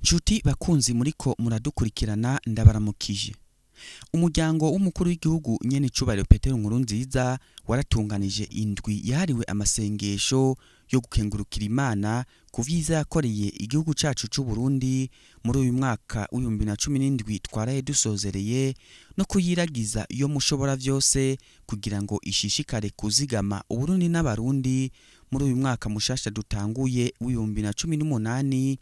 Nshuti bakunzi muriko muradukurikirana ndabaramukije. Umuryango w'Umukuru w'igihugu Nyanicubahiro Umukuru waratunganije indwi yahariwe amasengesho yo gukengurukira Imana ku vyiza yakoreye igihugu cacu c'Uburundi muri uyu mwaka w'2017 twaraye dusozereye no kuyiragiza yo mushobora vyose kugirango ishishikare kuzigama Uburundi n'abarundi muri uyu mwaka mushasha dutanguye w'2018.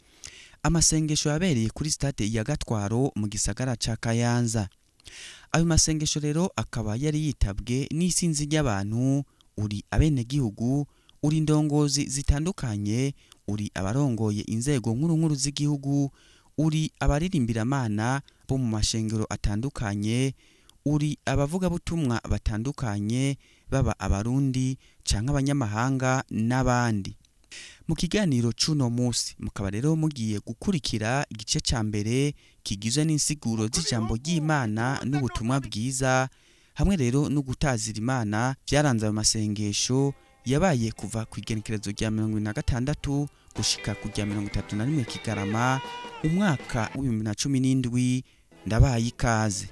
Amasengesho yabereye kuri stade ya Gatwaro mu gisagara ca Kayanza. Ayo masengesho rero akaba yari yitabwe n'isinzi ry'abantu, uri abenegihugu, uri ndongozi zitandukanye, uri abarongoye inzego nkuru z'igihugu, uri abaririmbira Imana bo mu mashengero atandukanye, uri abavuga butumwa batandukanye baba abarundi canke abanyamahanga n'abandi. Mu kiganiro c'uno musi mukaba rero mugiye gukurikira igice ca mbere kigizwe n'insiguro z'ijambo ry'Imana n'ubutumwa bwiza, hamwe rero no gutazira Imana vyaranze ayo masengesho yabaye kuva ku igenekerezo rya 26 gushika ku rya 31 Kigarama umwaka w'2017. Ndabaye ikaze.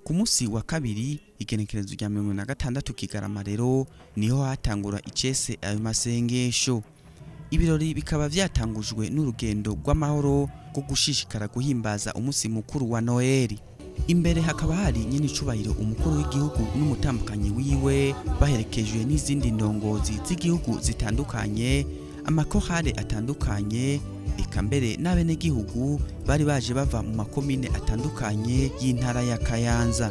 Ku musi wa kabiri igenekerezo rya 26 Kigarama rero niho hatangura icese ayo masengesho. Ibirori bikaba vyatangujwe n'urugendo rw'amahoro rwo gushishikara guhimbaza umusi mukuru wa Noeli. Imbere hakaba hari Nyanicubahiro Umukuru w'igihugu n'umutambukanyi wiwe baherekejwe n'izindi ndongozi z'igihugu zitandukanye, amakorale atandukanye, eka mbere n'abenegihugu bari baje bava mu makomine atandukanye y'intara ya Kayanza.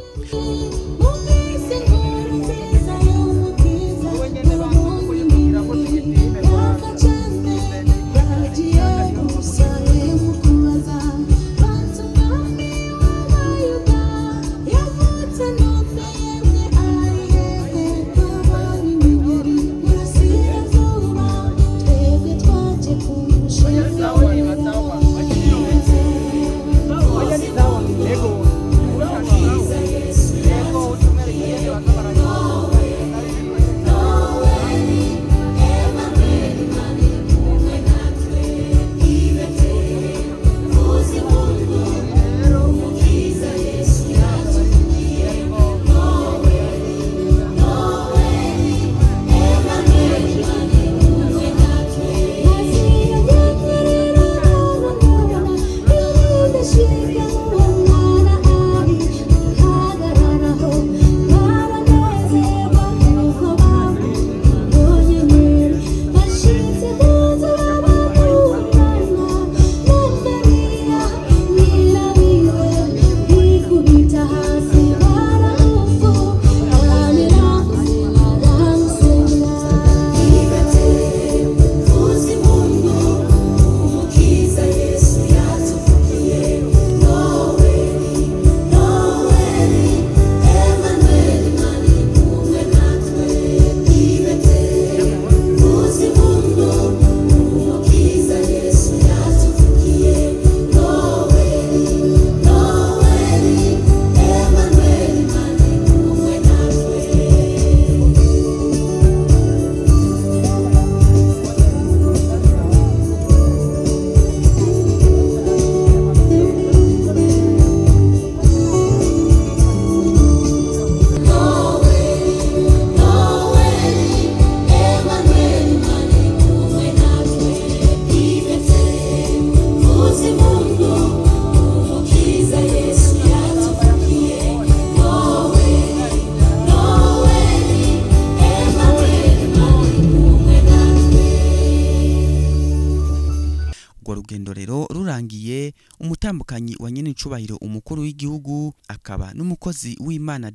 Umutambukanyi wa Nyanicubahiro Umukuru w'igihugu akaba n'umukozi w'Imana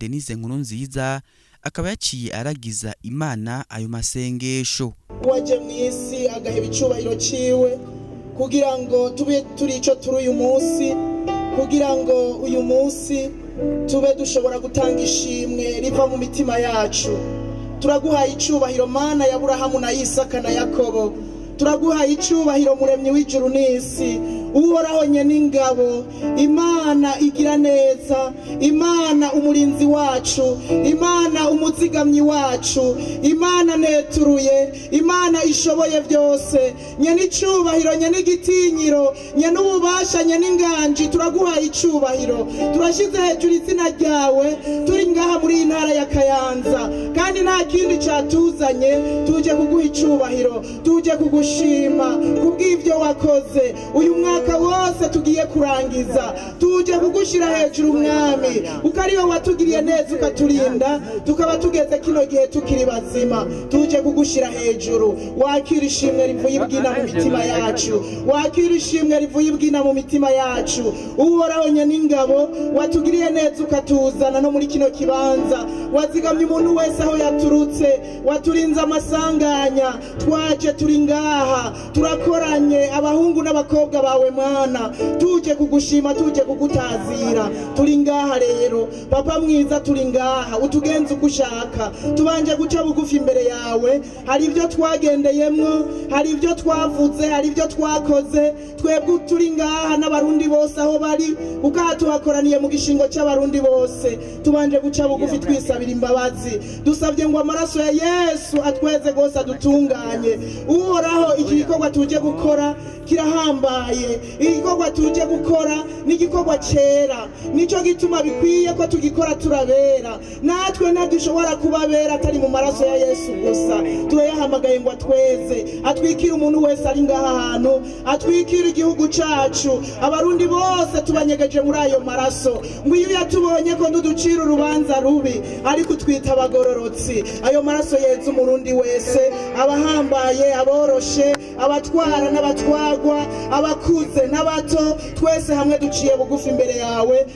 Nziza akaba yaciye aragiza Imana ayo masengesho. Waje mw'isi agaheba icubahiro ciwe kugira ngo tube turi ico turi uyu munsi, kugira ngo uyu munsi tube dushobora gutanga ishimwe riva mu mitima yacu. Turaguhaye icubahiro Mana ya Aburahamu na Isaka na Yakobo, turaguhaye icubahiro Muremyi w'ijuru n'isi, uhoraho nyen'ingabo, Imana igira neza, Imana umurinzi wacu, Imana umuzigamyi wacu, Imana neturuye, Imana ishoboye byose, Nyanicubahiro, nyen'igitinyiro, nyen'ububasha, nyen'inganji, turaguhaye icubahiro, turashize hejuru izina ryawe, turi ngaha muri iyi ntara ya Kayanza, kandi nta kindi cyatuzanye, tuje kuguha icubahiro, tuje kugushima kubw'ivyo wakoze uyu mwaka wose tugiye kurangiza, tuje kugushira hejuru mwami, uko ari wowe watugiriye neza ukaturinda tukaba tugeze kino gihe tukiri bazima, tuje kugushira hejuru. Wakira ishimwe rivuye ibwina mu mitima yacu, wakira ishimwe rivuye ibwina mu mitima yacu, uhoraho nyen'ingabo, watugiriye neza ukatuzana no muri kino kibanza, wazigamye umuntu wese aho yaturutse, waturinze amasanganya, twaje turi ngaha turakoranye abahungu n'abakobwa bawe Mana, tuje kugushima, tuje kugutazira, turi ngaha rero papa mwiza, turi ngaha utugenze uko ushaka, tubanje guca bugufi imbere yawe, hari ibyo twagendeyemwo, hari ibyo twavuze, hari ibyo twakoze, twebwe turi ngaha n'abarundi bose aho bari, kuko aha tuhakoraniye mu gishingo cy'abarundi bose, tubanje guca bugufi twisabira imbabazi, dusabye ngo amaraso ya Yesu atweze gose adutunganye. Uhoraho iki gikorwa tuje gukora kirahambaye, igikorwa tuje gukora ni igikorwa cera, nico gituma bikwiye ko tugikora turabera, natwe ntadushobora kubabera atari mu maraso ya Yesu gusa. Tuyahamagaye ngo atweze, atwikire umuntu wese ari ngaha hantu, atwikire igihugu cacu, abarundi bose tubanyegeje muri ayo maraso, ngo iyo yatubonye ko nduducira urubanza rubi ariko twita abagororotsi, ayo maraso yeza umurundi wese, abahambaye, aboroshe, abatwara n'abatwagwa, abakuze n'abato, twese hamwe duciye bugufi imbere yawe,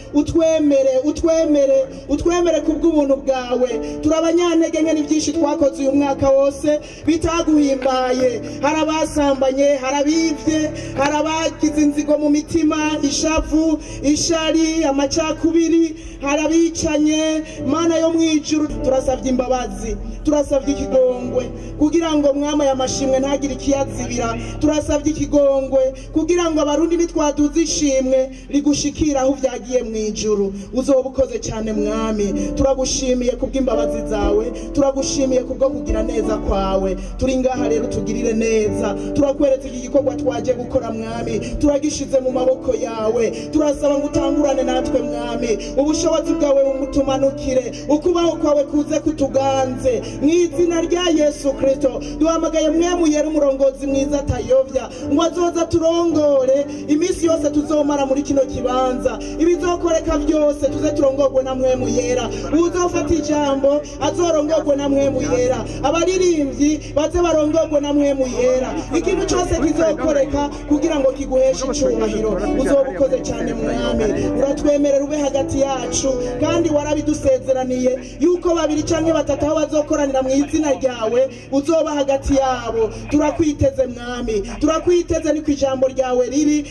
utwemere kubw'ubuntu bwawe. Turabanyantege nke n'ibyinshi twakoze uyu mwaka wose bitaguhimbaye, harabasambanye, harabivye, harabagize inzigo mu mitima, ishavu, ishari, amacakubiri, harabicanye. Mana yo mwijuru, turasavye imbabazi, turasavye ikigongwe kugira ngo mwama y'amashimwe ntagire ikiyazibira, turasavye ikigongwe kugira ngo abarundi nitwaduze ishimwe rigushikira aho vyagiye mwijuru. Uzobukoze cyane mwami, turagushimiye kubw'imbabazi zawe, turagushimiye kubwo kugira neza kwawe. Turi ngaha rero tugirire neza, turakweretse iki gikorwa twaje gukora mwami, turagishize mu maboko yawe, turasaba ngo utangurane natwe mwami, ubushobozi bwawe bumutumanukire, ukubaho kwawe kuze kutuganze mu izina rya Yesu Kristo. Duhamagaye mwemu yera umurongozi mwiza atayovya, ngo azoza turongore iminsi yose tuzomara muri kino kibanza, ibizokoreka byose tuze turongorwe na mwemu yera, uzofata ijambo azorongorwe na mwemu yera, abaririmbyi baze barongorwe na mwemu yera, ikintu cyose kizokoreka kugira ngo kiguheshe icubahiro. Uzobukoze cyane mwami, uratwemerera ube hagati yacu, kandi warabidusezeraniye yuko babiri canke batatu aho bazokoranira mu izina ryawe uzoba hagati yabo. Turakwiteze mwami, turakwiteze, ni ku ijambo ryawe riri,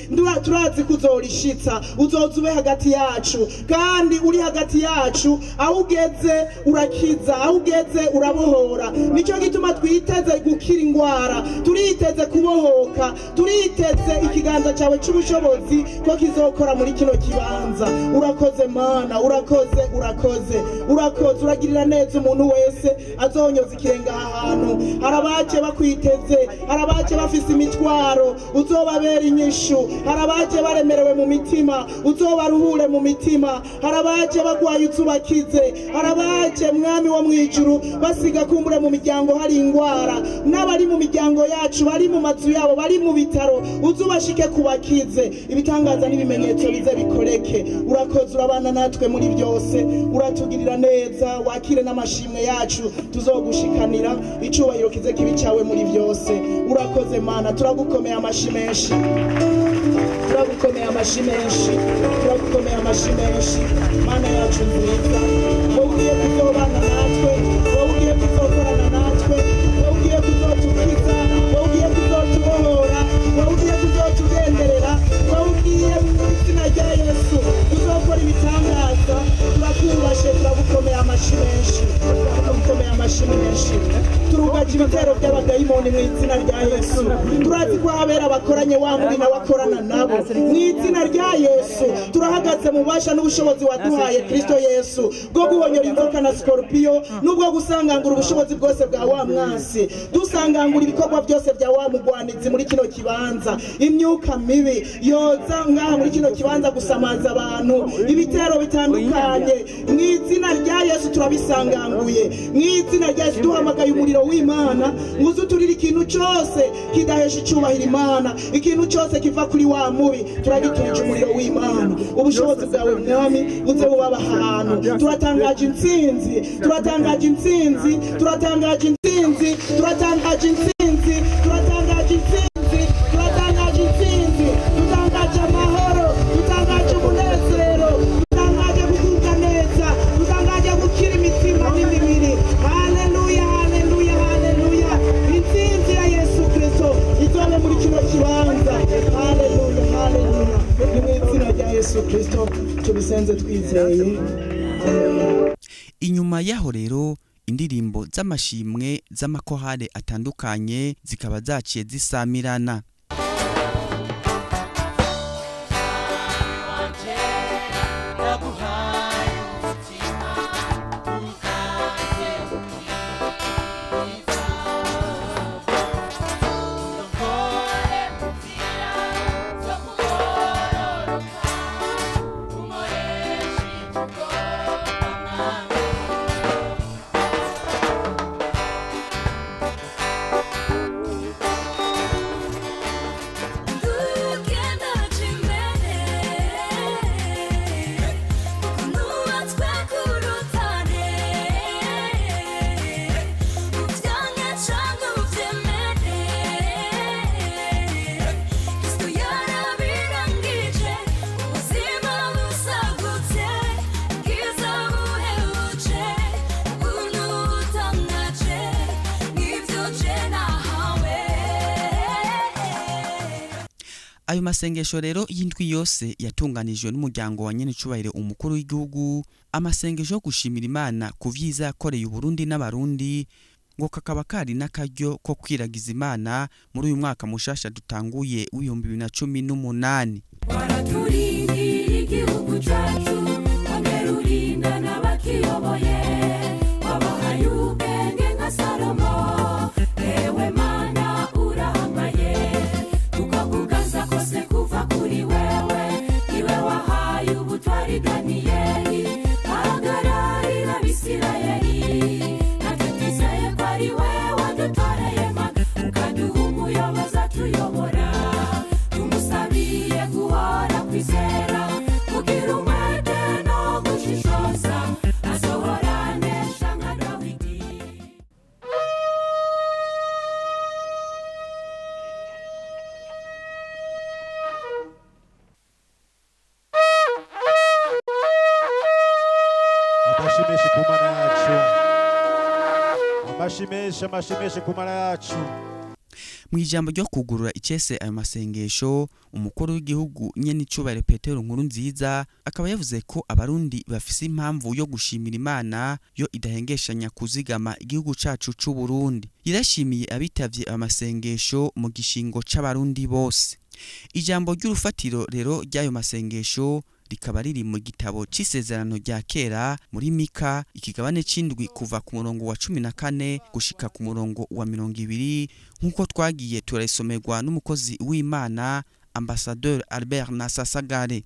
turazi kuzorishitsa, uzoza ube hagati yacu, kandi uri hagati yacu, aho ugeze urakiza, aho ugeze urabohora. Nico gituma twiteze gukira ingwara, turiteze kubohoka, turiteze ikiganza cyawe cy'ubushobozi ko kizokora muri kino kibanza. Urakoze Mana, urakoze, uragirira neza umuntu wese azonyoza ikirenga aha hantu. Harabaje bakwiteze, harabaje bafise imitwaro, uzobabera inyishu, harabaje baremerewe mu mitima, uzobaruhure mu mitima, harabaje bagwaye uzubakize, harabaje mwami wo mwijuru basiga kumbure mu miryango hari ingwara, n'abari mu miryango yacu, bari mu mazu yabo, bari mu bitaro, uzubashike kubakize, ibitangaza n'ibimenyetso bize bikoreke. Urakoze, urabana natwe muri byose, uratugirira neza. Wakire n'amashimwe yacu, tuzogushikanira, icubahiro kize kibi cyawe muri byose. Urakoze Mana, turagukomeye amashi menshi, turagukomeye amashi menshi, turagukomeye amashi menshi. Mana yacu nziza, wowe ugiye kuzobana natwe, wowe ugiye kuzokorana natwe, wowe ugiye kuzotukiza, wowe ugiye kuzotubohora, wowe ugiye kuzotugenderera, wowe ugiye mu izina rya Yesu uzokora ibitangaza. Turakubashe, turagukomeye amashi menshi, turagukomeye amashi menshi. Turugaje ibitero by'abadayimoni mwami mu izina rya Yesu. Turazi ko abera bakoranye wa muri nawe akorana nabo mu izina rya Yesu. Turahagaze mu bubasha n'ubushobozi waduhaye Kristo Yesu bwo guhonyora inzoka na skorpiyo n'ubwo gusangangura ubushobozi bwose bwa wa mwasi, dusangangura ibikorwa byose bya wa mugwanizi muri kino kibanza, imyuka mibi yoza ngaha muri kino kibanza gusamaza abantu, ibitero bitandukanye mu izina rya Yesu turabisanganguye. Mu izina rya Yesu duhamagaye umuriro w'Imana nguzu turira ikintu cyose kidahesha icubahiro Imana, ikintu cyose kiva kuri wa mubi turagiturije umuriro w'Imana. Ubushobozi bwawe mwami buze bubaba ahantu. Turatangaje intsinzi, turatangaje intsinzi, turatangaje intsinzi, turatangaje intsinzi, turatangaje intsinzi, turatangaje intsinzi, tutangaje amahoro, tutangaje umunezero, tutangaje kugubwa neza, tutangaje gukira imitima n'imibiri. Haleluya, haleluya, haleluya. Intsinzi ya Yesu Kristo izobe muri kino kibanza. Haleluya, haleluya. Ni mu izina rya Yesu Kristo tubisenze twizeye. Inyuma yaho rero indirimbo z'amashimwe z'amakorale atandukanye zikaba zaciye zisamirana. Ayo masengesho rero y'indwi yose yatunganijwe n'umuryango wa Nyanicubahiro Umukuru w'igihugu, amasengesho yo gushimira Imana ku vyiza yakoreye Uburundi n'abarundi, ngo kakaba kari n'akaryo ko kuyiragiza Imana muri uyu mwaka mushasha dutanguye w'2018. Waraturindira igihugu cyacu, wangerurinda n'abakiyoboye, wabahaye ubwenge nka Salomo, ewe Mana urahambaye, tukakuganza kose kuva kuri wewe, iwe wahaye ubutwari Daniyeli, ahagararira Abisirayeli, natwe twizeye ko ari wewe wadutoreye Mana, ukaduha umuyobozi atuyobora, tumusabiye guhora kwizera, kugira umwete no gushishoza, azohoranesha nka Dawidi. Amashimeshi ku Mana yacu, amashimeshi ku Mana yacu. Mu ijambo ryo kugurura icese ayo masengesho, umukuru w'igihugu Nyanicubahiro Umukuru akaba yavuze ko abarundi bafise impamvu yo gushimira Imana yo idahengeshanya kuzigama igihugu cacu c'Uburundi. Yarashimiye abitavye ayo masengesho mu gishingo c'abarundi bose. Ijambo ry'urufatiro rero ry'ayo masengesho rikaba riri mu gitabo c'isezerano rya kera muri Mika ikigabane c'indwi kuva ku murongo wa 14 gushika ku murongo wa 20, nkuko twagiye turayisomerwa n'umukozi w'Imana Ambassadeur Albert Nasasagare.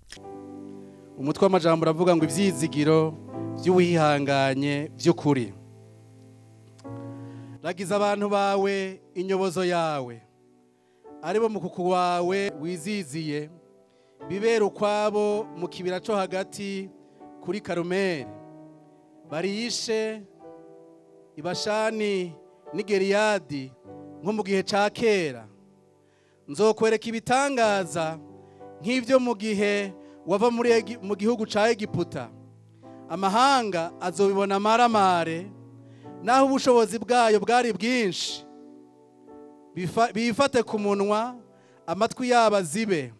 Umutwe w'amajambo uravuga ngo ivyizigiro by'uwihanganye by'ukuri. Ragiza abantu bawe inyobozo yawe, aribo mukuku wawe wiziziye, bibera ukwabo mu kibira cyo hagati kuri Karumeli, bariyishe ibashani n'Igeriyadi nko mu gihe ca kera. Nzokwereka ibitangaza nk'ivyo mu gihe wava mu gihugu ca Egiputa. Amahanga azobibona maramare, naho ubushobozi bwayo bwari bwinshi. Bifate ku munwa, amatwi yabo zibe.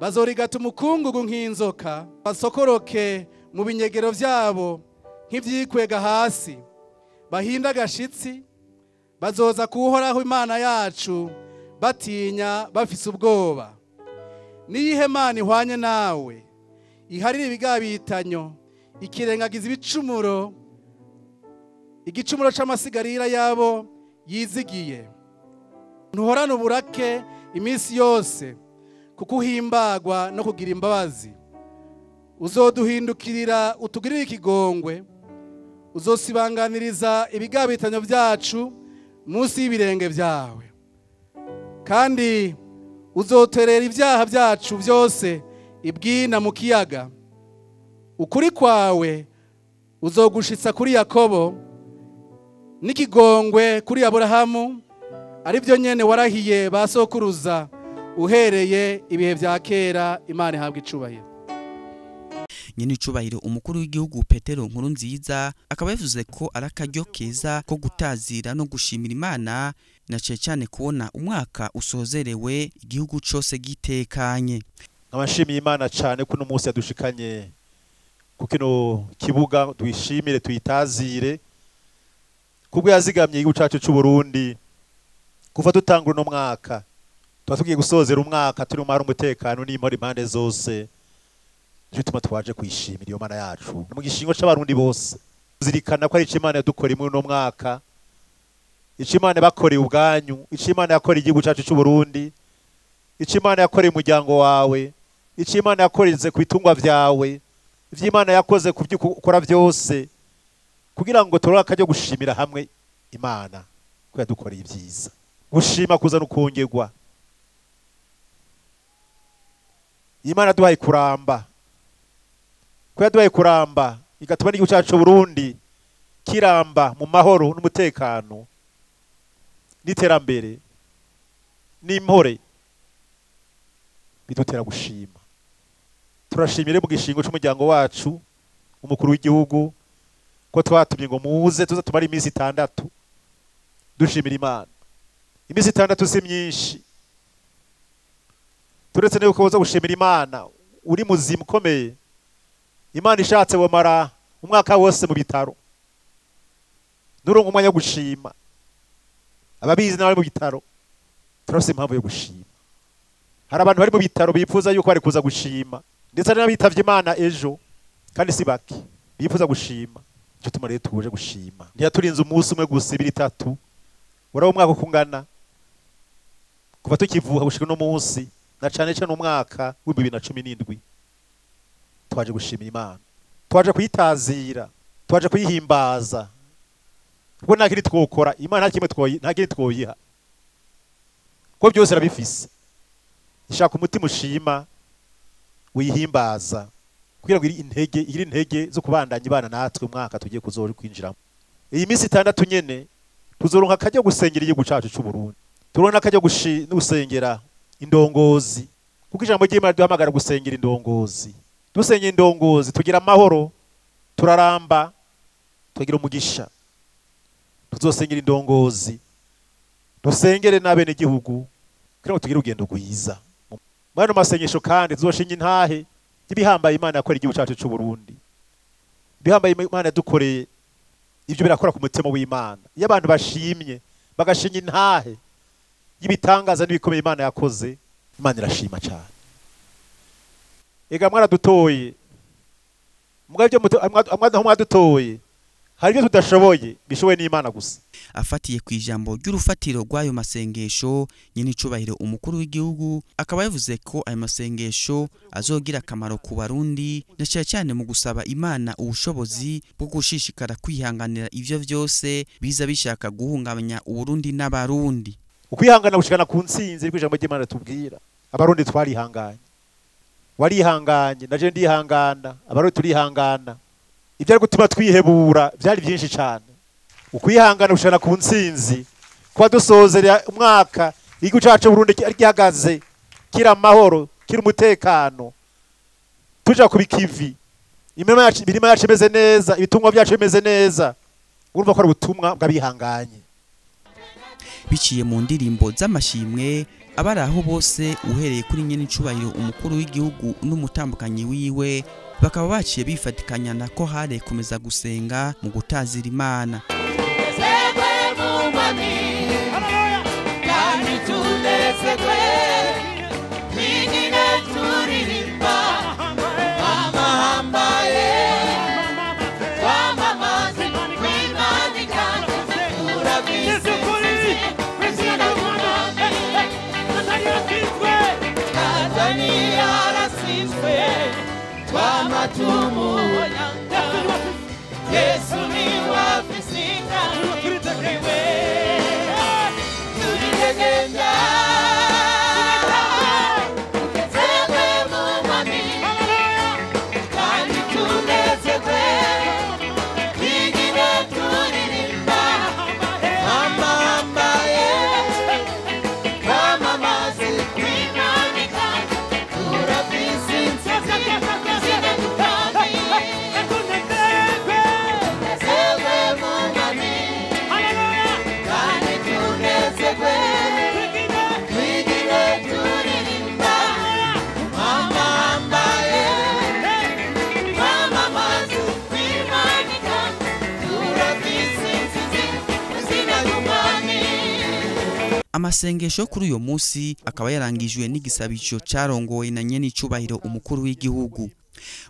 Bazorigata umukungugu nk'inzoka, basokoroke mu binyegero vyabo nk'ivyikwega hasi. Bahinda agashitsi, bazoza kuhoraho Imana yacu batinya bafise ubwoba. Niyihe Mana ihwanye nawe iharira ibigabitanyo ikirengagiza ibicumuro igicumuro c'amasigarira yabo yizigiye. Ntuhorana uburake iminsi yose kuko uhimbagwa no kugira imbabazi. Uzoduhindukirira utugirire ikigongwe, uzosibanganiriza ibigabitanyo byacu munsi y'ibirenge byawe, kandi uzoterera ibyaha byacu byose ibwina mu kiyaga. Ukuri kwawe uzogushitsa kuri Yakobo n'ikigongwe kuri Aburahamu, ari byo nyene warahiye basokuruza uhereye ibihe bya kera. Imana ihabwa icubahiro. Nyanicubahiro Umukuru w'igihugu Petero Nkurunziza akaba yavuze ko ari akaryo keza ko gutazira no gushimira Imana, na cyane kubona umwaka usozerewe igihugu cyose gitekanye. Abashimiye Imana cyane kuno munsi yadushikanye ku kino kibuga, twishimire tuyitazire kubwo yazigamye igihugu cyacu cy'u Burundi kuva dutangura no mwaka. Tuba tugiye gusozera umwaka turi mu mahoro umutekano n'impore impande zose. Bituma twaje kwishimira iyo Mana yacu mu gishingo c'abarundi bose, zirikana ko ari Imana yadukoreye muri no mwaka, Imana bakoreye ubwanyu, Imana yakoreye igihugu cyacu cy'u Burundi, Imana yakoreye umuryango wawe, Imana yakoreze ku bitungwa vyawe, Imana yakoze ku byo ukora byose, kugira ngo turonke akaryo gushimira hamwe Imana ko yadukoreye ibyiza. Gushima kuzana ukongerwa. Imana duhaye kuramba, ko yaduhaye kuramba igatuma n'igihugu cyacu cy'u Burundi kiramba mu mahoro n'umutekano n'iterambere n'impore, bidutera gushima. Turashimire mu gishingo c'umuryango wacu umukuru w'igihugu ko twatumye ngo muze tuza tumara iminsi 6 dushimira Imana. Iminsi 6 si myinshi, turetse n'uko uza gushimira Imana uri muzima ukomeye. Imana ishatse wamara umwaka wose mu bitaro, nuronka umwanya wo gushima. Ababizi n'abari mu bitaro turose impamvu yo gushima. Hari abantu bari mu bitaro bifuza yuko bari kuza gushima, ndetse n'abitavye Imana ejo kandi si baki bifuza gushima. Cyo tumare tuje gushima. Ntiyaturinze umunsi umwe gusa 2-3. Warawo umwaka kungana kuva tukivuka gushika no munsi, na cane cyane umwaka wa 2017 twaje gushimira Imana, twaje kuyitazira, twaje kuyihimbaza. Kuko nta kindi twokora Imana nta kindi twoyiha, ko byose arabifise. Ishaka umutima ushima uyihimbaza kugira ngo iri intege zo kubandanya Imana natwe umwaka tugiye kuzoje kwinjiramo. Iyi minsi 6 nyene tuzoronka akaryo gusengera igihugu cyacu cy'u Burundi, turonka akaryo gusengera indongozi, kuko ijambo ry'Imana duhamagara gusengera indongozi. Dusengera indongozi tugira amahoro, turaramba, tugira umugisha. Tuzosengera indongozi, dusengere n'abene igihugu kugira ngo tugire urugendo rwiza. Mwano masengesho kandi tuzoshinga intahe ibihambaye Imana yakora igihugu cyacu cy'u Burundi, bihambaye Imana yadukoreye. Ibyo birakora ku mutima w'Imana. Iyo abantu bashimye bagashinga intahe y'ibitangaza n'ibikomeye Imana yakoze, Imana irashima cyane. Ega mwaradutoye, mugabyo mwadutoye, hari ibyo tudashoboye bishoboye n'Imana gusa. Afatiye ku ijambo ry'urufatiro rw'ayo masengesho, Nyanicubahiro Umukuru w'igihugu akaba yavuze ko ayo masengesho azogira akamaro ku Barundi, na cyane mu gusaba Imana ubushobozi bwo gushishikara kwihanganira ivyo byose biza bishaka guhungabanya Uburundi n'Abarundi. Ukwihangana gushikana ku ntsinzi riko ijambo ry'Imana tubwira. Abarundi twarihanganye, warihanganye, naje ndihangana, Abarundi turihangana. Ibyo ari gutuma twihebura byari byinshi cyane. Ukwihangana gushikana ku ntsinzi kwa dusozereye umwaka igihugu cyacu Burundi gihagaze kira amahoro, kira umutekano, tuja kubikivi, imirima yacu imeze neza, ibitungwa byacu bimeze neza. Urumva ko ari ubutumwa bw'abihanganye. Biciye mu ndirimbo z'amashimwe, abari aho bose uhereye kuri Nyanicubahiro Umukuru w'igihugu n'umutambukanyi wiwe bakaba baciye bifatikanyana ko hare komeza gusenga mu gutazira Imana. atumunyanga Yesu ni wafisika turiwe turidegenda tugezwe mu mwami kandi tunezerwe twigire turirimba amambaye kwamamaze kwimanika turabisinze izina dutani tunezerwe mu mwami kandi tunezerwe twigire turirimba amambaye kwamamaze kwimanika turabisinze izina dutani. Amasengesho kuri uyo munsi akaba yarangijwe n'igisabisho carongowe na Nyanicubahiro Umukuru w'igihugu.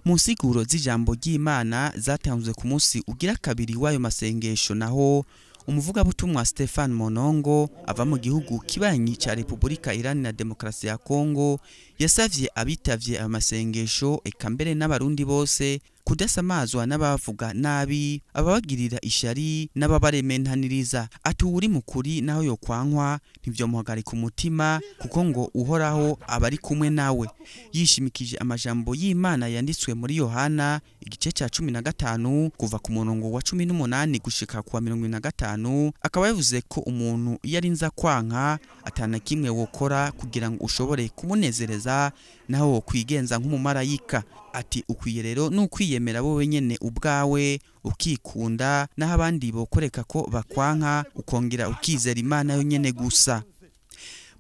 Mu nsiguro z'ijambo ry'Imana zatanzwe ku munsi ugira kabiri w'ayo masengesho naho umuvugabutumwa Stefan Monongo ava mu gihugu kibanyi ca Republika Iharanira Demokarasi ya Kongo yasavye abitavye amasengesho eka mbere n'abarundi bose kudasamazwa n'abavuga nabi ababagirira ishari n'ababarementaniriza ati uri mukuri naho yo kwankwa ntivyo muhagarika umutima kuko ngo uhoraho abari kumwe nawe. Yishimikije amajambo y'Imana yanditswe muri Yohana igice ca 15 kuva ku murongo wa 18 gushika ku wa 25 akaba yavuze ko umuntu yarinza kwanka atana kimwe wokora kugira ngo ushobore kumunezereza naho kwigenza nk'umumarayika. Ati ukwiye rero n'ukwiyemera bo wenyene ubwawe ukikunda naho abandi bokoreka ko bakwanka ukongera ukizera Imana yo nyene gusa.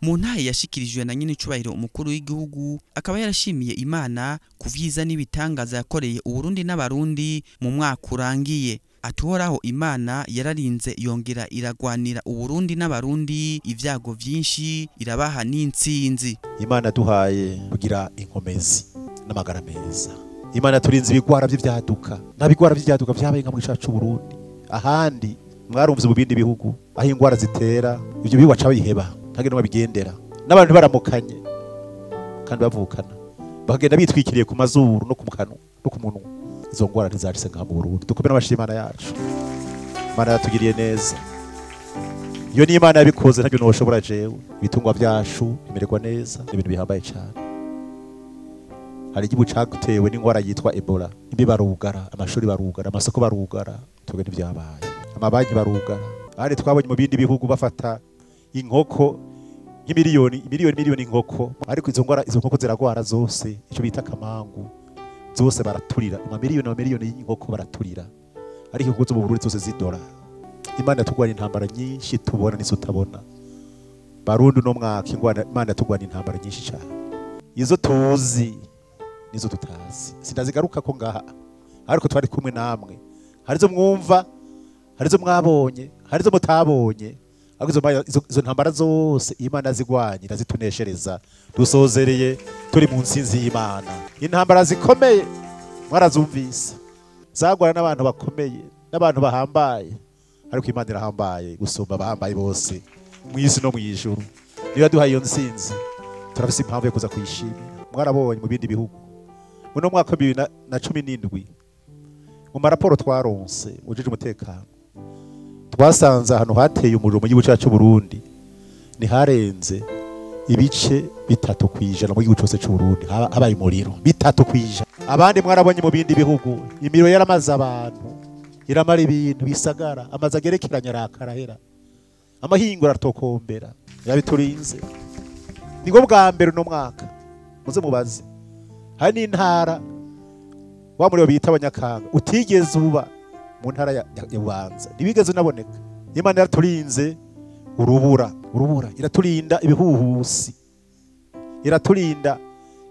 Mu ntahe yashikirijwe na Nyanicubahiro Umukuru w'igihugu akaba yarashimiye Imana ku vyiza n'ibitangaza yakoreye Uburundi n'abarundi mu mwaka urangiye. Atuhoraho Imana yararinze yongera iragwanira Uburundi n'abarundi ivyago vyinshi irabaha n'intsinzi. Imana duhaye kugira inkomezi n'amagara meza. Imana turinze ibigwara by'ivyaduka nabigwara by'ivyaduka byabaye nka mu gice c'Uburundi ahandi mwarumvise mu bindi bihugu aho ingwara zitera ibyo bihugu aca biheba ntagenda babigendera n'abantu baramukanye kandi bavukana bagenda bitwikiriye ku mazuru no ku mukano no ku munwa. Izo ngwara ntizarise nka mu Burundi dukomera abashimana yacu. Imana yatugiriye neza. Iyo ni Imana yabikoze ntabyo noshobora jewe. Ibitungwa byacu bimererwa neza ibintu bihambaye cyane. Hari igihugu cagutewe n'ingwara yitwa Ebola. Imbi barugara, amashuri barugara, amasoko barugara, tuge n'ivyabaye. Amabanki barugara. Ahari twabonye mu bindi bihugu bafata inkoko miliyoni inkoko. Ariko izo nkoko ziragwara zose ico bita kamangu. Zose baraturira miliyoni y'inkoko baraturira. Ariko inkoko zo mu Burundi zose zidora. Imana yatugwanya intambara nyinshi tubona n'izo utabona. Barundi no mwaka Imana yatugwanya intambara nyinshi cyane. Izo tuzi nizo tutazi sindazigaruka ko ngaha ariko twari kumwe namwe. Harizo mwumva, harizo mwabonye, harizo mutabonye. Izo ntambara zose Imana zigwanya irazituneshereza. Dusozereye turi mu nsinzi y'Imana. Intambara zikomeye mwarazumvise zagwana n'abantu bakomeye n'abantu bahambaye, ariko Imana irahambaye gusumba abahambaye bose mu isi no mu ijuru. Niyo yaduhaye iyo nsinzi turafise impamvu yo kuza kuyishimira. Mwarabonye mu bindi bihugu muno mwaka 2017 mu maraporo twaronse ujije umutekano twasanze ahantu hateye umuriro mu gihugu cyacu Burundi ni harenze ibice 3% mu gihugu cyose cy'u Burundi habaye umuriro 3%. Abandi mwarabonye mu bindi bihugu imiriro yaramaze abantu iramara ibintu bisagara amaze agerekeranya arakarahera amahingo aratokombera yabiturinze. Nigo bwa mbere no mwaka muze mubaze hari n'intara wa muri bita abanyakanga utigeze uba mu ntara ya Bubanza nibigeze unaboneka. Imana yaraturinze urubura iraturinda ibihuhusi iraturinda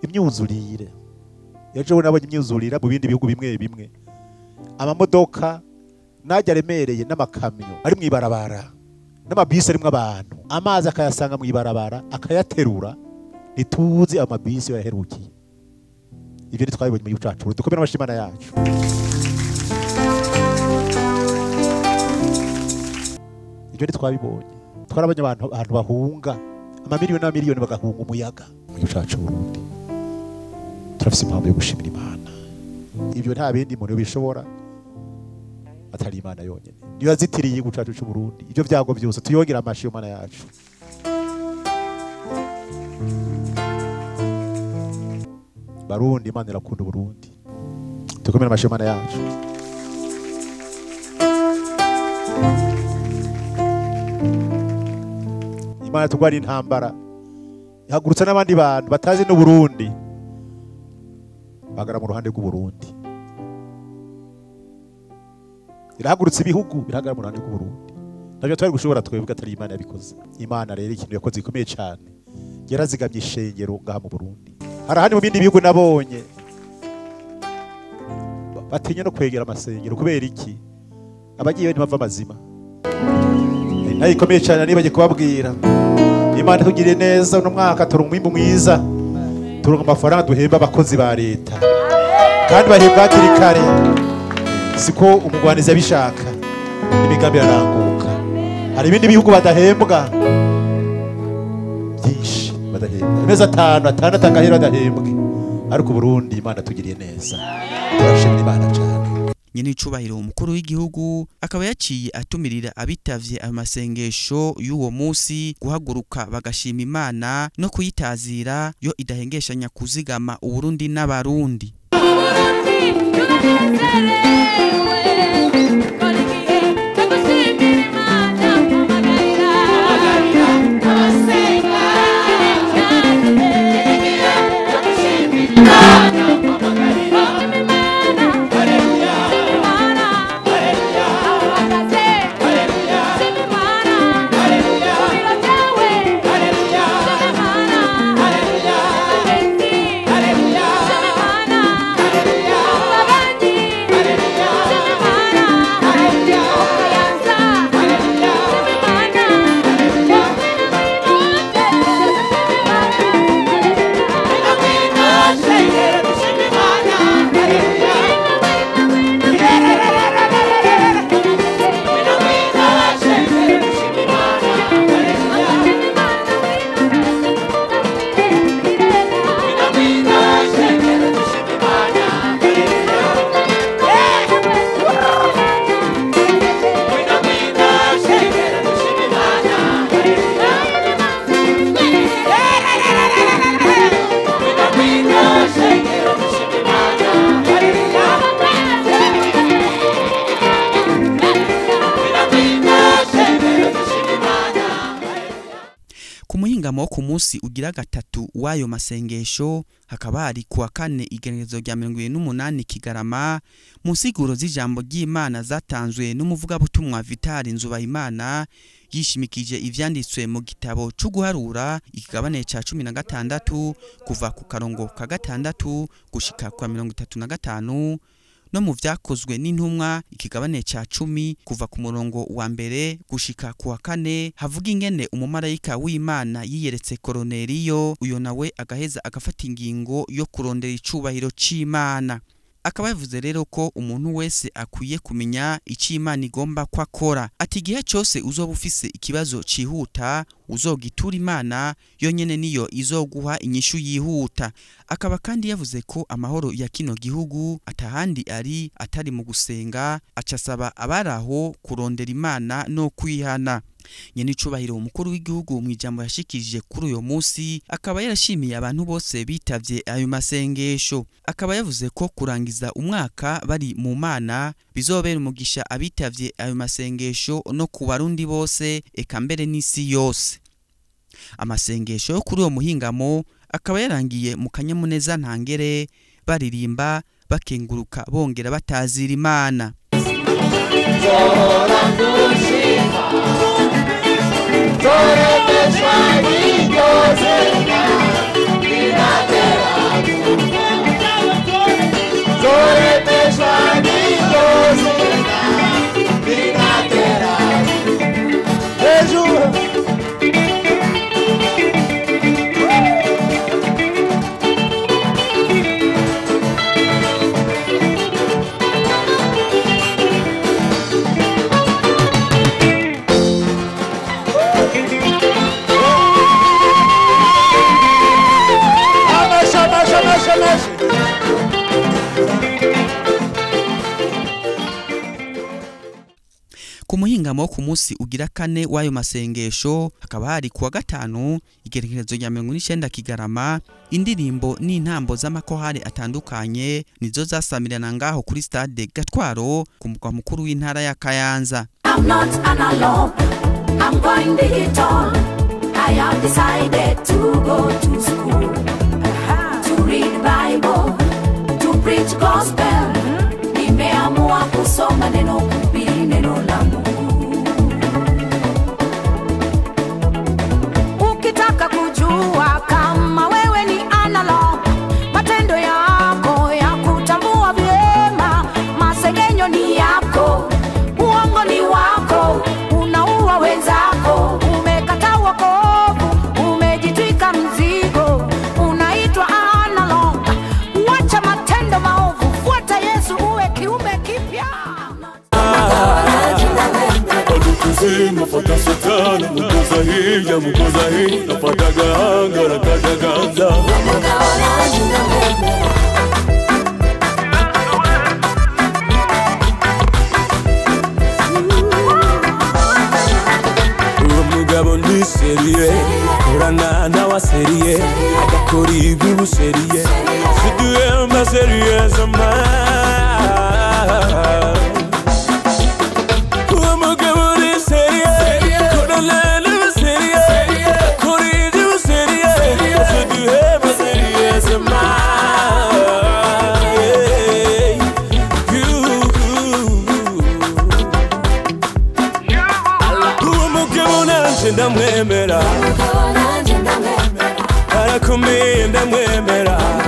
imyuzurire. Yaje nabonye imyuzurira mu bindi bihugu bimwe amamodoka najya remereye n'amakamyo ari mu ibarabara n'amabisi arimo abantu amazi akayasanga mu ibarabara akayaterura nituzi amabisi yaherukiye. Ivyo twabibonye mu gihugu cyacu dukomera abashimana yacu. Ivyo twabibonye twarabonye abantu bahunga amamiliyoni n'amiliyoni bagahunga umuyaga mu gihugu cyacu Burundi. Turafise impamvu yo gushimira Imana. ibyo nta bindi muntu bishobora atari Imana yonyine niyo yazitiriye igihugu cyacu cy'u Burundi. Ibyo byago byose tuyongera amashi y'Imana yacu. Barundi, Imana irakunda Uburundi, tukomere amashi y'Imana yacu. Imana tugwara intambara ihagurutsa n'abandi bantu batazi n'u Burundi bagara mu ruhande rw'u Burundi. Irahagurutsa ibihugu biragara mu ruhande rw'u Burundi. Nabyo twari gushobora twebwe atari Imana yabikoze. Imana rero ikintu yakoze gikomeye cyane, yarazigamye ishengero ngaha mu Burundi. Harahandi mu bindi bihugu nabonye batinya no kwegera amasengero kubera iki? Abagiye ntibava amazima. Nayo ikomeye cyane nibagiye kubabwira. Imana tugiriye neza uno mwaka turonka umwimbu mwiza, turonka amafaranga duhemba abakozi ba leta kandi bahembwa hakiri kare, siko umugwanizi yabishaka, n'imigambi iraranguka. Hari ibindi bihugu badahembwa byinshi, badahembwa amezi 5 agahera badahembwe, ariko Burundi Imana tugiriye neza, turashimira Imana cyane. Nyanicubahiro Umukuru w'igihugu akaba yaciye atumirira abitavye amasengesho y'uwo munsi guhaguruka bagashima Imana no kuyitazira yo idahengeshanya kuzigama Uburundi n'abarundi. Ku munsi ugira gatatu wayo masengesho hakaba hari kuwa kane igenekerezo rya 28 Kigarama mu nsiguro z'ijambo ry'Imana zatanzwe n'umuvugabutumwa Vitali Nzubahimana yishimikije ivyanditswe mu gitabo cyo guharura ikigabane ca 16 kuva ku karongo ka 6 gushika kwa 35 no mu vyakozwe n'intumwa ikigabane ca 10 kuva ku murongo wa mbere gushika ku wa 4 havuga ingene umumarayika w'Imana yiyeretse Koroneliyo, uyo nawe agaheza agafata ingingo yo kurondera icubahiro c'Imana. Akaba yavuze rero ko umuntu wese akwiye kumenya icyo Imana igomba ko akora. Ati igihe cyose uzoba ufise ikibazo cihuta uzogitura Imana yonyene niyo izoguha inyishu yihuta. Akaba kandi yavuze ko amahoro ya kino gihugu atahandi ari atari mu gusenga, acasaba abaraho kurondera Imana no kwihana. Nyanicubahiro Umukuru w'igihugu mu ijambo yashikirije kuri uyo munsi akaba yarashimiye abantu bose bitavye ayo masengesho. Akaba yavuze ko kurangiza umwaka bari mu Mana bizobera umugisha abitavye ayo masengesho no ku barundi bose eka mbere n'isi yose. Amasengesho yo kuri uwo muhingamo akaba yarangiye mu kanyamuneza ntangere baririmba bakenguruka bongera batazira Imana. muhingamo ku munsi ugira kane w'ayo masengesho hakaba hari kuwa gatanu igerekerezo rya 19 Kigarama indirimbo n'intambo z'amakohari atandukanye nizo zasamirana ngaho kuri stade Gatwaro ku mugwa mukuru w'intara ya Kayanza. I'm not analog, I'm going digital. I have decided to go to school, to read Bible, to preach gospel. Nimeamua kusoma neno kuhubiri neno la Mungu. Ukitaka kujua kama wewe ni analog, matendo yako ya kutambua vyema, masengenyo ni yako, uongo ni wako, unaua wenzako, umekataa wokovu, umejitwika mzigo, unaitwa analog. Wacha matendo maovu, fuata Yesu uwe kiumbe kipya. Nafata satani mukoza hii nafata gahanga rakadaganza umugabo ndi seriye urana nawa seriye akori bibu seriye siduye ma seriye zama ndamwemera arakomeye ndamwemera.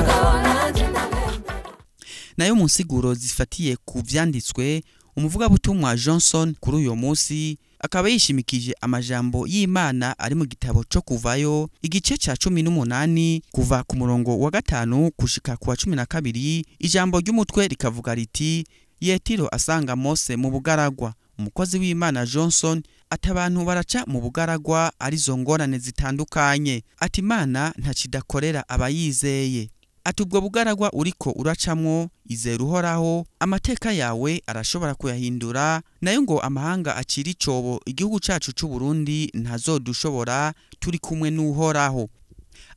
Nayo mu nsiguro zifatiye ku vyanditswe umuvugabutumwa Johnson kuri uyo munsi akaba yishimikije amajambo y'Imana ari mu gitabo cyo kuvayo igice ca 18 kuva ku murongo wa 5 kushika ku wa 12. Ijambo ry'umutwe rikavuga riti Yetiro asanga Mose mu bugaragwa. Umukozi w'Imana Johnson ati abantu baraca mu bugaragwa arizo ngorane zitandukanye, ati Imana ntakidakorera abayizeye, ati ubwo bugaragwa uriko uracamwo izera uhoraho, amateka yawe arashobora kuyahindura, nayo ngo amahanga acira icobo igihugu cacu c'Uburundi ntazodushobora turi kumwe n'uhoraho.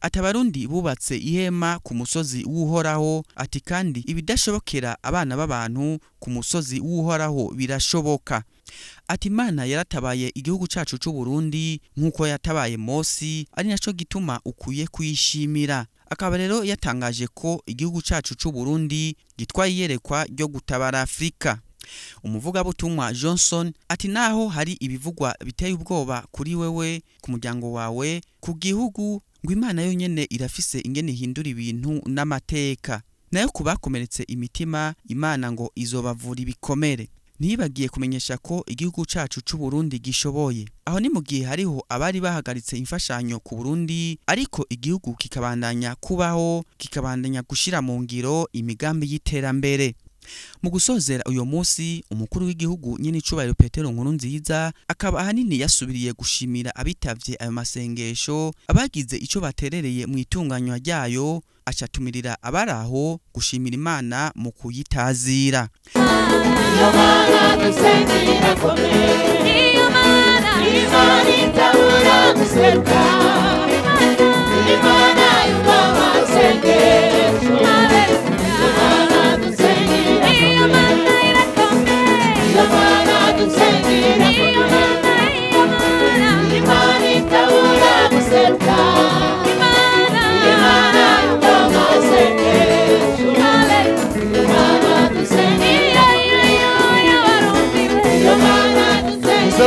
Ati abarundi bubatse ihema ku musozi w'uhoraho, ati kandi ibidashobokera abana b'abantu ku musozi w'uhoraho birashoboka. Ati Imana yaratabaye igihugu cacu c'Uburundi nkuko yatabaye Mose, ari naco gituma ukuye kuyishimira. Akaba rero yatangaje ko igihugu cacu c'Uburundi gitwaye iyerekwa ryo gutabara Afrika. Umuvugabutumwa Johnson ati naho hari ibivugwa biteye ubwoba kuri wewe, ku muryango wawe, ku gihugu, ngo Imana yonyene irafise ingene hindura ibintu n'amateka, nayo kubakomeretse imitima Imana ngo izobavura ibikomere. Ntibagiye kumenyesha ko igihugu cacu c'Uburundi gishoboye. Aho ni mu gihe hariho abari bahagaritse imfashanyo ku Burundi, ariko igihugu kikabandanya kubaho, kikabandanya gushira mu ngiro imigambi y'iterambere. Mu gusozera uyo munsi umukuru w'igihugu Nyanicubahiro Umukuru akaba ahanini yasubiriye gushimira abitavye ayo masengesho, abagize ico baterereye mu itunganywa ryayo, acatumirira abaraho gushimira Imana mu kuyitazira.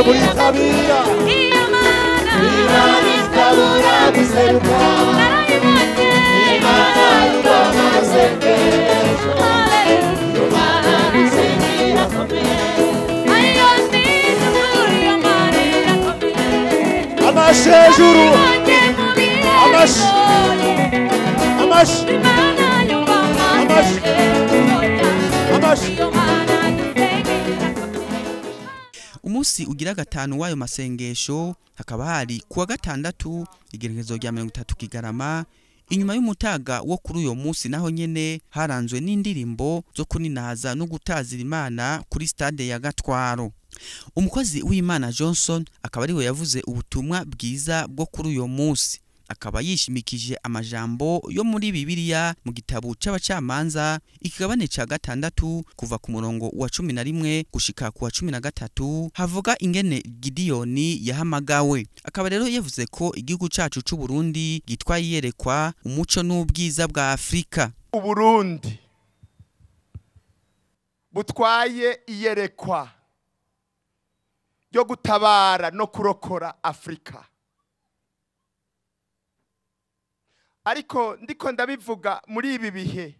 Muri tabira Imana itabura guseruka Imana yumva amasengesho Imana dusengira amashejuru Umunsi ugira gatanu w'ayo masengesho hakaba hari kuwa gatandatu igerekezo rya 30 Kigarama inyuma y'umutaga wo kuri uyo munsi naho nyene haranzwe n'indirimbo zo kuninaza no gutazira Imana kuri stade ya Gatwaro. Umukozi w'Imana Johnson akaba ariwe yavuze ubutumwa bwiza bwo kuri uyo munsi, akaba yishimikije amajambo yo muri Bibiliya mu gitabo c'abacamanza ikigabane ca 6 kuva ku murongo wa 11 gushika ku wa 13 havuga ingene Gidiyoni yahamagawe. Akaba rero yavuze ko igihugu cacu c'Uburundi gitwaye iyerekwa umuco n'ubwiza bwa Afrika. Uburundi butwaye iyerekwa yo gutabara no kurokora Afrika. Ariko ndiko ndabivuga muri ibi bihe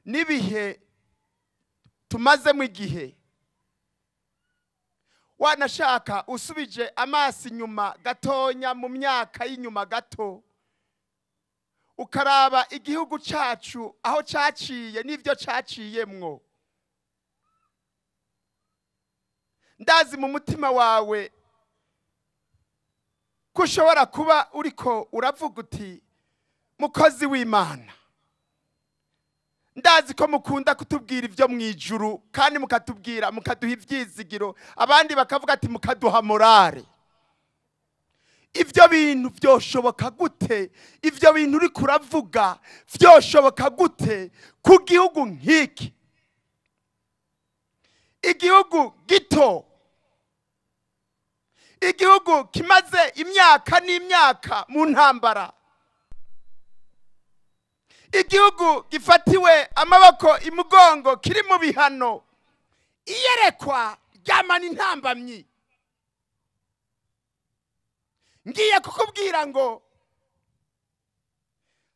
nibihe tumazemo igihe wanashaka usubije amaso inyuma gatonya mu myaka y'inyuma gato ukaraba igihugu cacu aho caciye n'ivyo caciyemwo, ndazi mu mutima wawe kushobora kuba uriko uravuga uti mukozi w'Imana, ndazi ko mukunda kutubwira ivyo mwijuru kandi mukatubwira mukaduha ivyizigiro, abandi bakavuga ati mukaduha morale. Ivyo bintu vyoshoboka gute? Ivyo bintu uri kuravuga vyoshoboka gute ku gihugu nk'iki, igihugu gito, igihugu kimaze imyaka n'imyaka mu ntambara, igihugu gifatiwe amaboko imugongo kiri mu bihano, iyerekwa ryamana intambamyi. Ngiye kukubwira ngo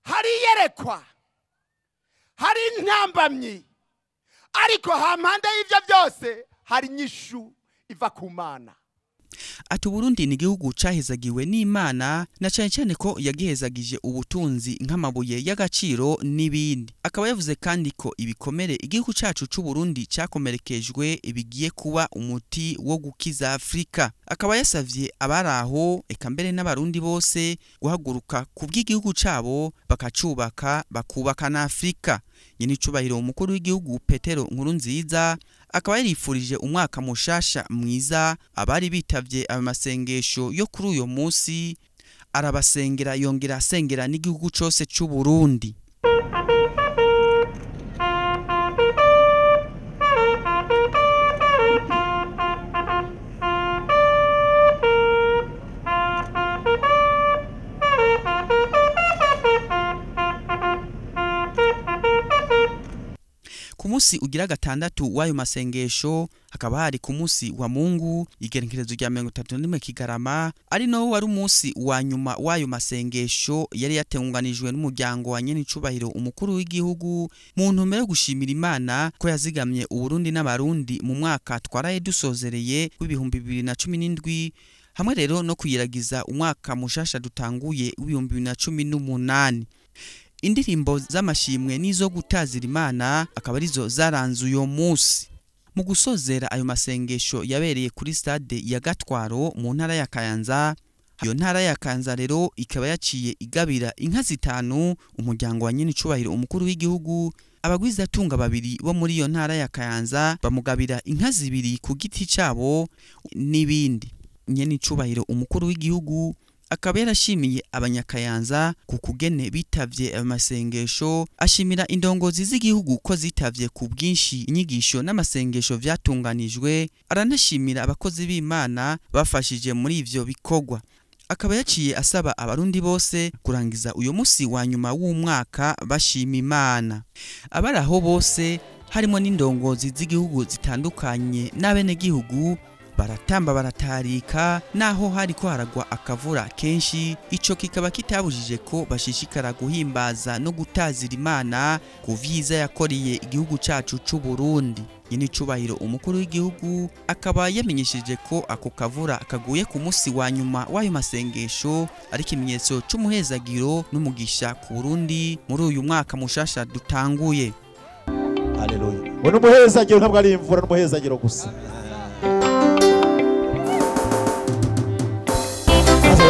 hari iyerekwa, hari intambamyi, ariko hampande y'ivyo byose hari inyishu iva ku Mana. Ati Uburundi ni igihugu cahezagiwe n'Imana na cyane cyane ko yagihezagije ubutunzi nk'amabuye y'agaciro n'ibindi. Akaba yavuze kandi ko ibikomere igihugu cacu c'Uburundi cyakomerekejwe bigiye kuba umuti wo gukiza Afrika. Akaba yasavye abaraho eka mbere n'abarundi bose guhaguruka ku bw'igihugu cabo bakacubaka bakubaka na Afrika. Nyanicubahiro Umukuru w'igihugu Petero Nkurunziza akaba yarifurije umwaka mushasha mwiza abari bitavye amasengesho yo kuri uyo munsi, arabasengera yongera asengera n'igihugu cose c'Uburundi. Ku munsi ugira gatandatu w'ayo masengesho hakaba hari ku munsi wa Mungu igerekerezo rya 31 Kigarama, ari no wari umunsi wa nyuma w'ayo masengesho yari yatunganijwe n'umuryango wa Nyanicubahiro Umukuru w'igihugu mu ntumbero yo gushimira Imana ko yazigamye Uburundi n'abarundi mu mwaka twaraye dusozereye w'ibihumbi 2017 hamwe rero no kuyiragiza umwaka mushasha dutanguye w'ibihumbi 2018. Indirimbo z'amashimwe nizo gutazira Imana akaba arizo zaranze uyo munsi. Mu gusozera ayo masengesho yabereye kuri stade ya Gatwaro mu ntara ya Kayanza. Iyo ntara ya Kayanza rero ikaba yaciye igabira inka 5 umuryango wa Nyanicubahiro Umukuru w'igihugu. Abagwiza tunga babiri bo muri iyo ntara ya Kayanza bamugabira inka 2 ku giti cabo n'ibindi. Nyanicubahiro Umukuru w'igihugu akaba yarashimiye abanyakayanza ku kugene bitavye amasengesho, ashimira indongozi z'igihugu ko zitavye ku bwinshi inyigisho n'amasengesho vyatunganijwe, aranashimira abakozi b'Imana bafashije muri ivyo bikorwa. Akaba yaciye asaba abarundi bose kurangiza uyo munsi wa nyuma w'umwaka bashima Imana. Abaraho bose harimo n'indongozi z'igihugu zitandukanye n'abene gihugu baratamba baratarika, naho hariko haragwa akavura kenshi. Ico kikaba kitabujije ko bashishikara guhimbaza no gutazira Imana ku vyiza yakoreye igihugu cacu c'Uburundi. Nyanicubahiro Umukuru w'igihugu akaba yamenyesheje ko ako kavura kaguye ku munsi wa nyuma w'ayo masengesho ari ikimenyetso c'umuhezagiro n'umugisha ku Burundi muri uyu mwaka mushasha dutanguye. Haleluya. Wono muhezagiro ntabwo ari imvura n'umuhezagiro gusa.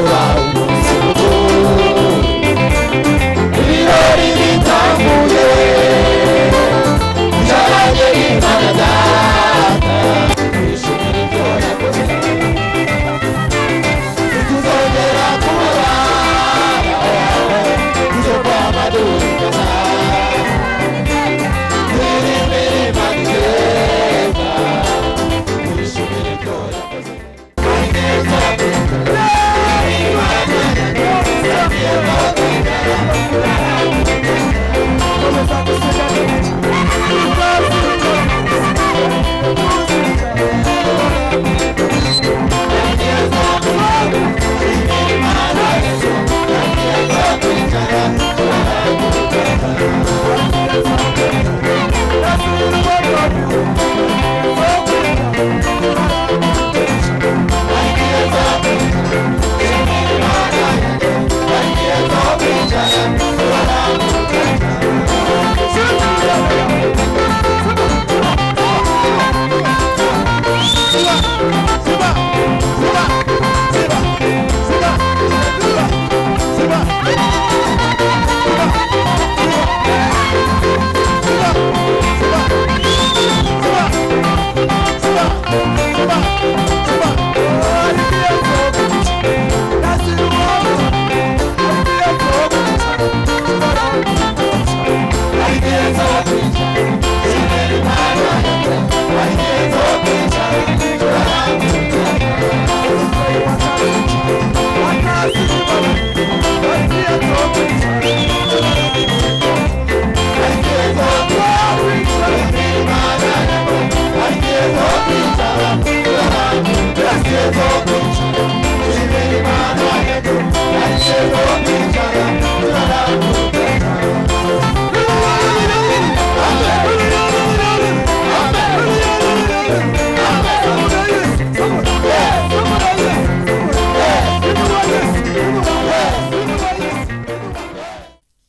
Wow.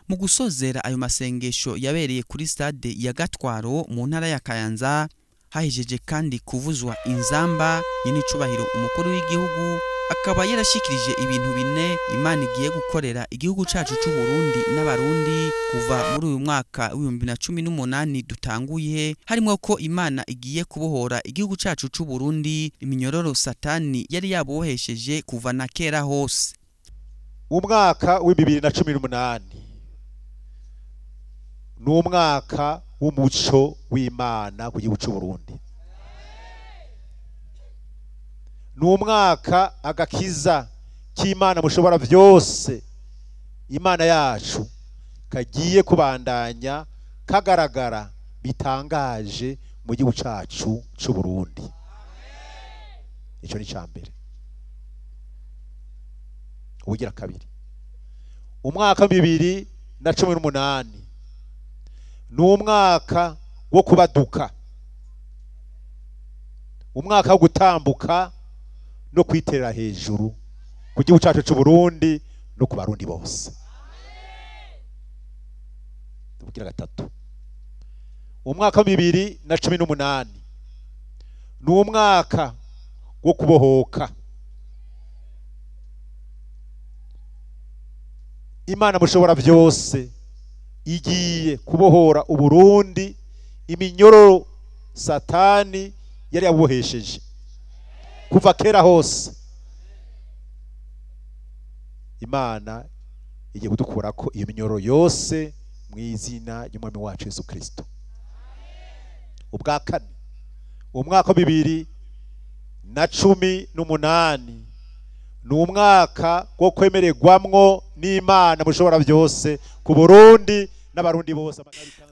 mu gusozera ayo masengesho yabereye kuri stade ya Gatwaro mu ntara ya Kayanza hahejeje kandi kuvuzwa inzamba Nyanicubahiro Umukuru w'igihugu akaba yarashikirije ibintu bine Imana igiye gukorera igihugu cacu c'u Burundi n'abarundi kuva muri uyu mwaka w'2018 dutanguye, harimo ko Imana igiye kubohora igihugu cacu c'u Burundi iminyororo satani yari yabohesheje kuva na kera hose. Umwaka w'2018 n'umwaka w'umuco w'Imana ku gihugu c'u Burundi. N'umwaka agakiza k'Imana mushobora byose Imana yacu kagiye kubandanya kagaragara bitangaje mu gihugu cacu c'u Burundi. Ico ni cambere. Ugira kabiri. Umwaka 2018 n'umwaka wo kubaduka. Umwaka wo gutambuka no kwiterera hejuru ku gihugu cyacu cy'u Burundi no ku barundi bose. Tubugira gatatu. Umwaka 2018 n'umwaka wo kubohoka. Imana mushobora byose igiye kubohora Uburundi iminyororo satani yari yabuhesheje kuva kera hose. Imana igiye kudukura ko iyo minyororo yose mu izina ry'umwami wacu Yesu Kristo. Ubwa kane umwaka 2018 n'umwaka wo kwemererwamwo n'Imana mushobora byose ku Burundi n'abarundi bose.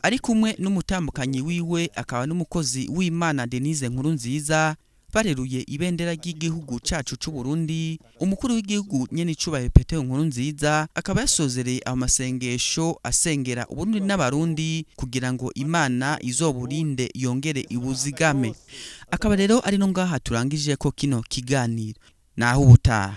Ari kumwe n'umutambukanyi wiwe akaba n'umukozi w'Imana Denise Nkurunziza bareruye ibendera ry'igihugu cacu c'u Burundi. Umukuru w'igihugu Nyanicubahiro Nkurunziza akaba yasozereye amasengesho asengera Uburundi n'abarundi kugira ngo Imana izoburinde yongere ibuzigame. Akaba rero ari no ngaha turangije ko kino kiganiro. Naho ubutaha.